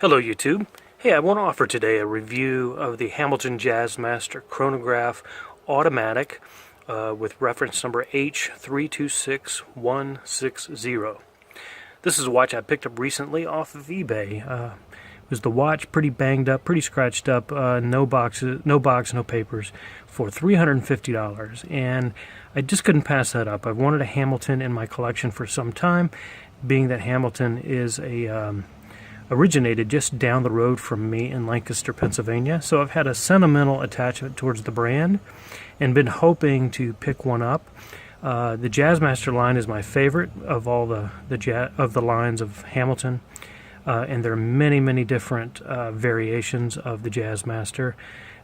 Hello YouTube. Hey, I want to offer today a review of the Hamilton Jazzmaster Chronograph Automatic with reference number H326160. This is a watch I picked up recently off of eBay. It was the watch, pretty banged up, pretty scratched up, no box, no papers, for $350, and I just couldn't pass that up. I've wanted a Hamilton in my collection for some time, being that Hamilton is originated just down the road from me in Lancaster, Pennsylvania. So I've had a sentimental attachment towards the brand and been hoping to pick one up. The Jazzmaster line is my favorite of all the lines of Hamilton, and there are many different variations of the Jazzmaster.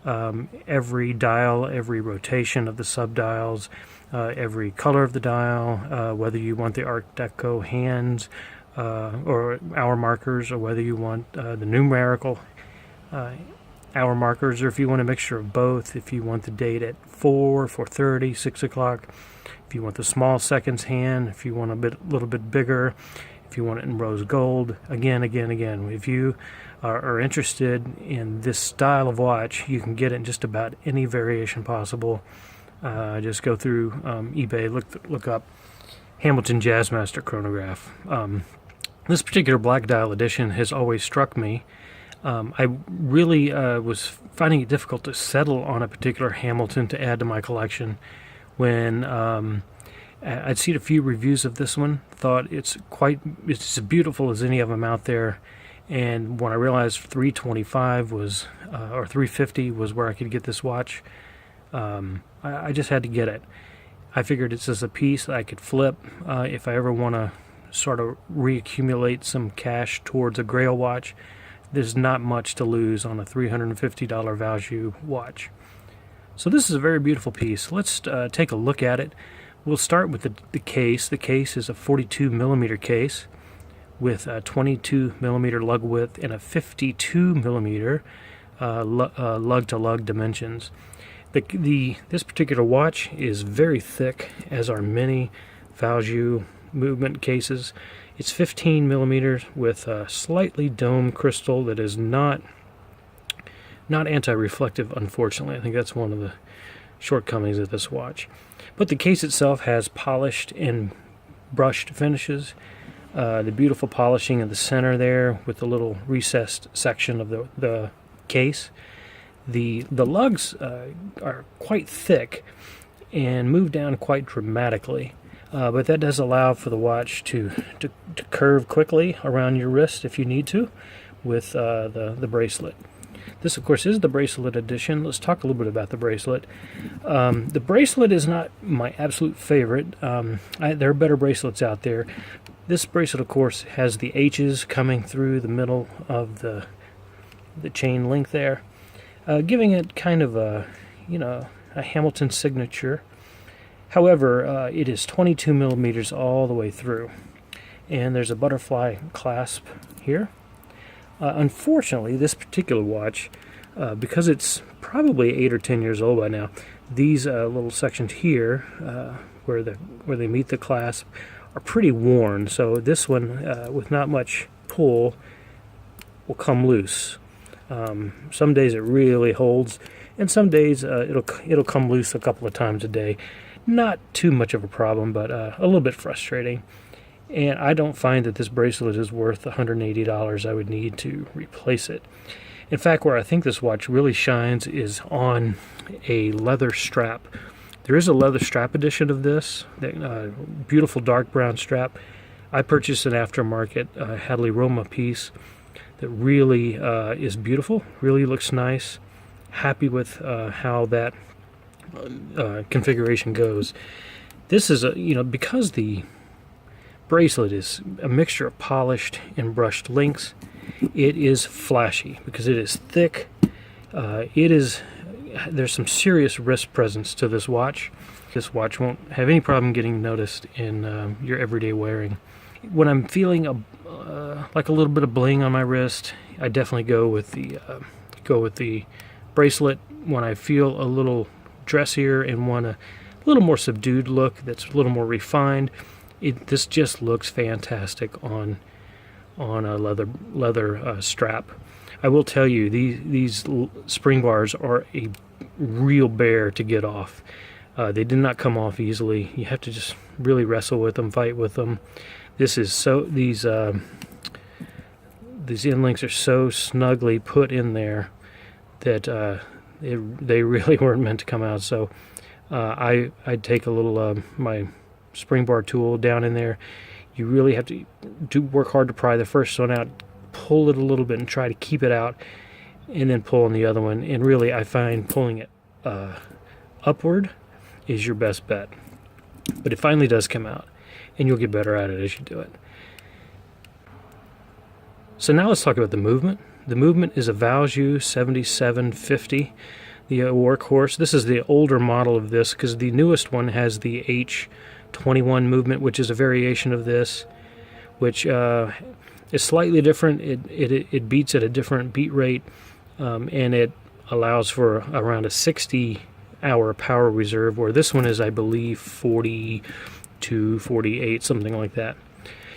Every dial, every rotation of the subdials, every color of the dial, whether you want the Art Deco hands, or hour markers, or whether you want the numerical hour markers, or if you want a mixture of both, if you want the date at 4, 4:30, 6 o'clock, if you want the small seconds hand, if you want a little bit bigger, if you want it in rose gold. Again, if you are interested in this style of watch, you can get it in just about any variation possible. Just go through eBay, look up Hamilton Jazzmaster Chronograph. This particular black dial edition has always struck me. I really was finding it difficult to settle on a particular Hamilton to add to my collection. When I'd seen a few reviews of this one, thought it's as beautiful as any of them out there, and when I realized $325 was or $350 was where I could get this watch, I just had to get it. I figured it's just a piece that I could flip if I ever want to sort of reaccumulate some cash towards a Grail watch. There's not much to lose on a $350 value watch. So this is a very beautiful piece. Let's take a look at it. We'll start with the case. The case is a 42mm case with a 22mm lug width and a 52mm lug-to-lug dimensions. This particular watch is very thick, as are many value movement cases. It's 15mm with a slightly domed crystal that is not anti-reflective, unfortunately. I think that's one of the shortcomings of this watch. But the case itself has polished and brushed finishes. The beautiful polishing in the center there with the little recessed section of the case. The lugs are quite thick and move down quite dramatically. But that does allow for the watch to curve quickly around your wrist if you need to with the bracelet. This, of course, is the bracelet edition. Let's talk a little bit about the bracelet. The bracelet is not my absolute favorite. There are better bracelets out there. This bracelet, of course, has the H's coming through the middle of the chain link there, giving it kind of a Hamilton signature. However, it is 22mm all the way through, and there's a butterfly clasp here. Unfortunately, this particular watch, because it's probably 8 or 10 years old by now, these little sections here, where they meet the clasp, are pretty worn. So this one, with not much pull, will come loose. Some days it really holds, and some days it'll come loose a couple of times a day. Not too much of a problem, but a little bit frustrating. And I don't find that this bracelet is worth the $180 I would need to replace it. In fact, where I think this watch really shines is on a leather strap. There is a leather strap edition of this, beautiful dark brown strap. I purchased an aftermarket Hadley Roma piece that really is beautiful, really looks nice. Happy with how that configuration goes. This is because the bracelet is a mixture of polished and brushed links, it is flashy because it is thick. There's some serious wrist presence to this watch. This watch won't have any problem getting noticed in your everyday wearing. When I'm feeling like a little bit of bling on my wrist, I definitely go with the bracelet. When I feel a little dressier and want a little more subdued look that's a little more refined, this just looks fantastic on on a leather strap. I will tell you, these spring bars are a real bear to get off. They did not come off easily. You have to just really wrestle with them, fight with them. These end links are so snugly put in there that they really weren't meant to come out. So I'd take a little my spring bar tool down in there. You really have to work hard to pry the first one out, pull it a little bit and try to keep it out, and then pull on the other one. And really, I find pulling it upward is your best bet. But it finally does come out, and you'll get better at it as you do it. So now let's talk about the movement. The movement is a Valjoux 7750, the workhorse. This is the older model of this, because the newest one has the H21 movement, which is a variation of this, which is slightly different. It beats at a different beat rate, and it allows for around a 60-hour power reserve, where this one is, I believe, 42, 48, something like that.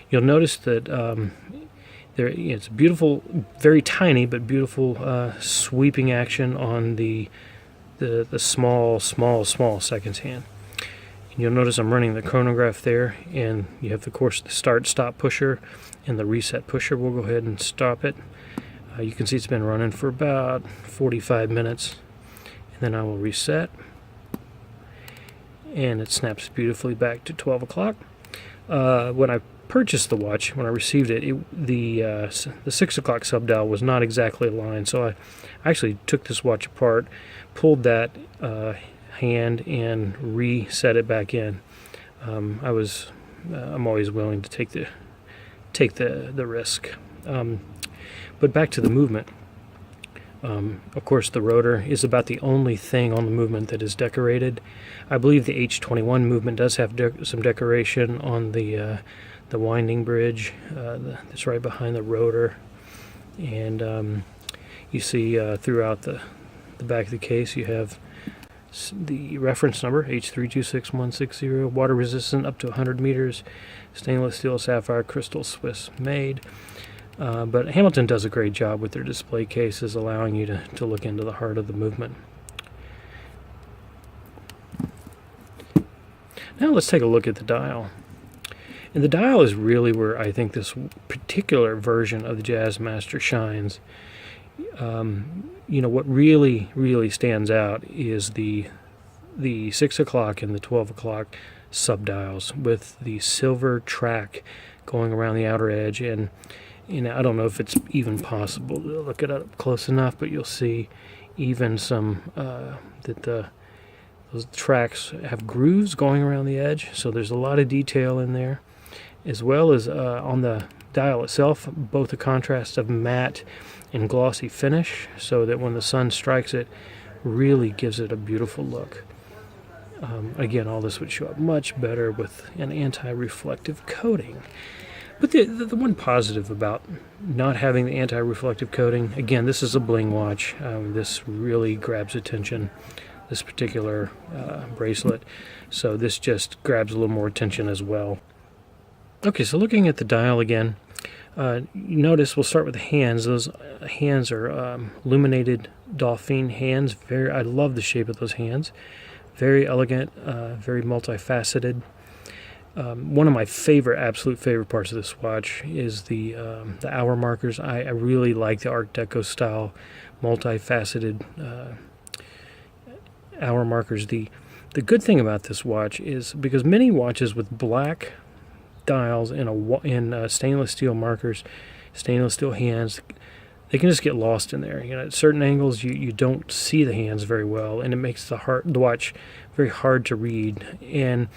You'll notice that it's beautiful, very tiny but beautiful sweeping action on the small seconds hand. And you'll notice I'm running the chronograph there, and you have, of course, the start-stop pusher and the reset pusher. We'll go ahead and stop it. You can see it's been running for about 45 minutes. And then I will reset. And it snaps beautifully back to 12 o'clock. When I purchased the watch, when I received it, the 6 o'clock subdial was not exactly aligned. So I actually took this watch apart, pulled that hand, and reset it back in. I'm always willing to take the risk. But back to the movement. Of course, the rotor is about the only thing on the movement that is decorated. I believe the H21 movement does have some decoration on the winding bridge that's right behind the rotor. And you see throughout the back of the case, you have the reference number, H326160, water resistant up to 100 meters, stainless steel sapphire crystal Swiss made. But Hamilton does a great job with their display cases, allowing you to look into the heart of the movement. Now let's take a look at the dial. And the dial is really where I think this particular version of the Jazzmaster shines. What really stands out is the 6 o'clock and the 12 o'clock subdials with the silver track going around the outer edge. And I don't know if it's even possible to look it up close enough, but you'll see even some that those tracks have grooves going around the edge. So there's a lot of detail in there, as well as on the dial itself, both a contrast of matte and glossy finish, so that when the sun strikes it, really gives it a beautiful look. Again, all this would show up much better with an anti-reflective coating. But the one positive about not having the anti-reflective coating, again, this is a bling watch. This really grabs attention, this particular bracelet. So this just grabs a little more attention as well. Okay, so looking at the dial again, you notice we'll start with the hands. Those hands are illuminated Dauphine hands. I love the shape of those hands. Very elegant, very multifaceted. One of my absolute favorite parts of this watch is the hour markers. I really like the Art Deco style, multifaceted hour markers. The good thing about this watch is, because many watches with black dials and stainless steel markers, stainless steel hands, they can just get lost in there. At certain angles, you don't see the hands very well, and it makes the watch very hard to read. And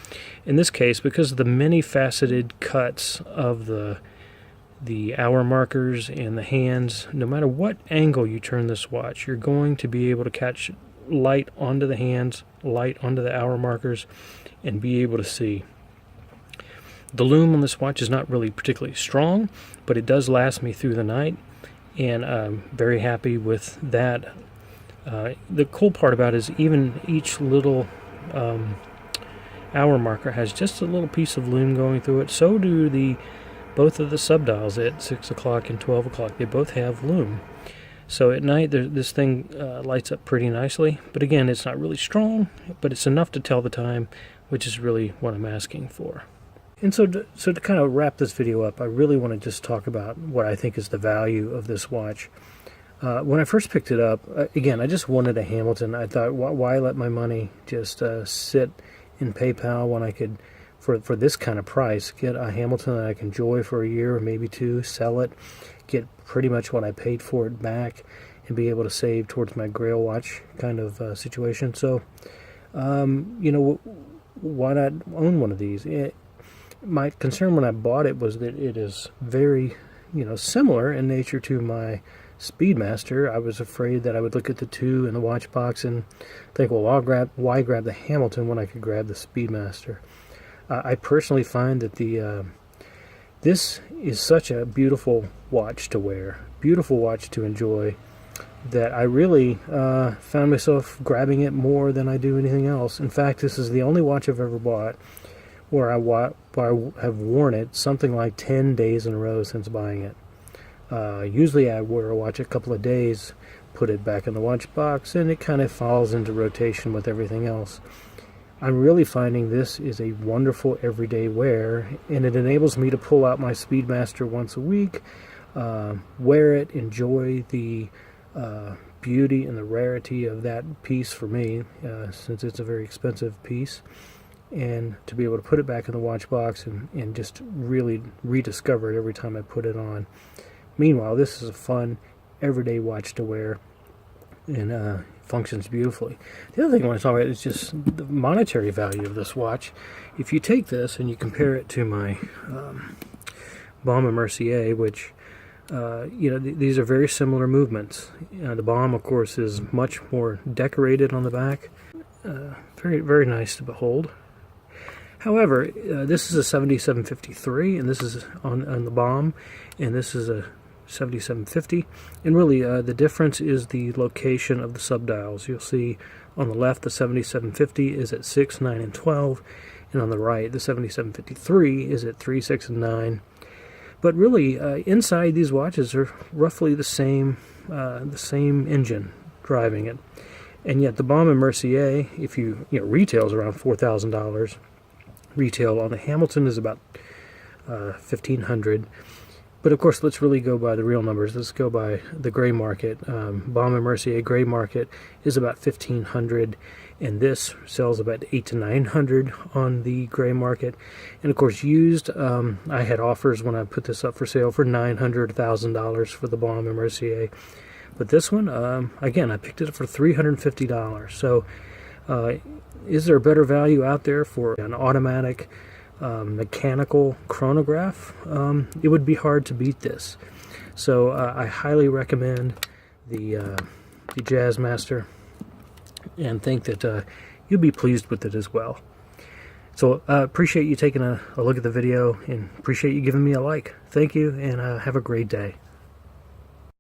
in this case, because of the many faceted cuts of the hour markers and the hands, no matter what angle you turn this watch, you're going to be able to catch light onto the hands, light onto the hour markers, and be able to see. The lume on this watch is not really particularly strong, but it does last me through the night, and I'm very happy with that. The cool part about it is even each little hour marker has just a little piece of lume going through it. So do the both of the subdials at 6 o'clock and 12 o'clock, they both have lume. So at night, this thing lights up pretty nicely. But again, it's not really strong, but it's enough to tell the time, which is really what I'm asking for. And so to kind of wrap this video up, I really want to just talk about what I think is the value of this watch. When I first picked it up, again, I just wanted a Hamilton. I thought, why let my money just sit in PayPal when I could, for this kind of price, get a Hamilton that I can enjoy for a year or maybe two, sell it, get pretty much what I paid for it back, and be able to save towards my Grail watch kind of situation. So, you know, why not own one of these? My concern when I bought it was that it is very, you know, similar in nature to my Speedmaster. I was afraid that I would look at the two in the watch box and think, well, why grab the Hamilton when I could grab the Speedmaster? I personally find that this is such a beautiful watch to wear, beautiful watch to enjoy, that I really found myself grabbing it more than I do anything else. In fact, this is the only watch I've ever bought where I have worn it something like 10 days in a row since buying it. Usually I wear a watch a couple of days, put it back in the watch box, and it kind of falls into rotation with everything else. I'm really finding this is a wonderful everyday wear, and it enables me to pull out my Speedmaster once a week, wear it, enjoy the beauty and the rarity of that piece for me, since it's a very expensive piece, and to be able to put it back in the watch box and just really rediscover it every time I put it on. Meanwhile, this is a fun, everyday watch to wear, and functions beautifully. The other thing I want to talk about is just the monetary value of this watch. If you take this and you compare it to my Baume & Mercier, which, you know, these are very similar movements. The Baume, of course, is much more decorated on the back. Very, very nice to behold. However, this is a 7753, and this is on the Baume, and this is a 7750, and really the difference is the location of the subdials. You'll see on the left the 7750 is at 6, 9, and 12, and on the right the 7753 is at 3, 6, and 9. But really, inside these watches are roughly the same engine driving it, and yet the Baume & Mercier, if you know, retails around $4,000. Retail on the Hamilton is about $1,500. But of course, let's really go by the real numbers. Let's go by the gray market. Baume & Mercier gray market is about $1,500, and this sells about $800 to $900 on the gray market. And of course, used, I had offers when I put this up for sale for $900, $1,000 for the Baume & Mercier. But this one, again, I picked it up for $350. So, is there a better value out there for an automatic mechanical chronograph? It would be hard to beat this. So I highly recommend the Jazzmaster, and think that you'll be pleased with it as well. So appreciate you taking a look at the video, and appreciate you giving me a like. Thank you, and have a great day.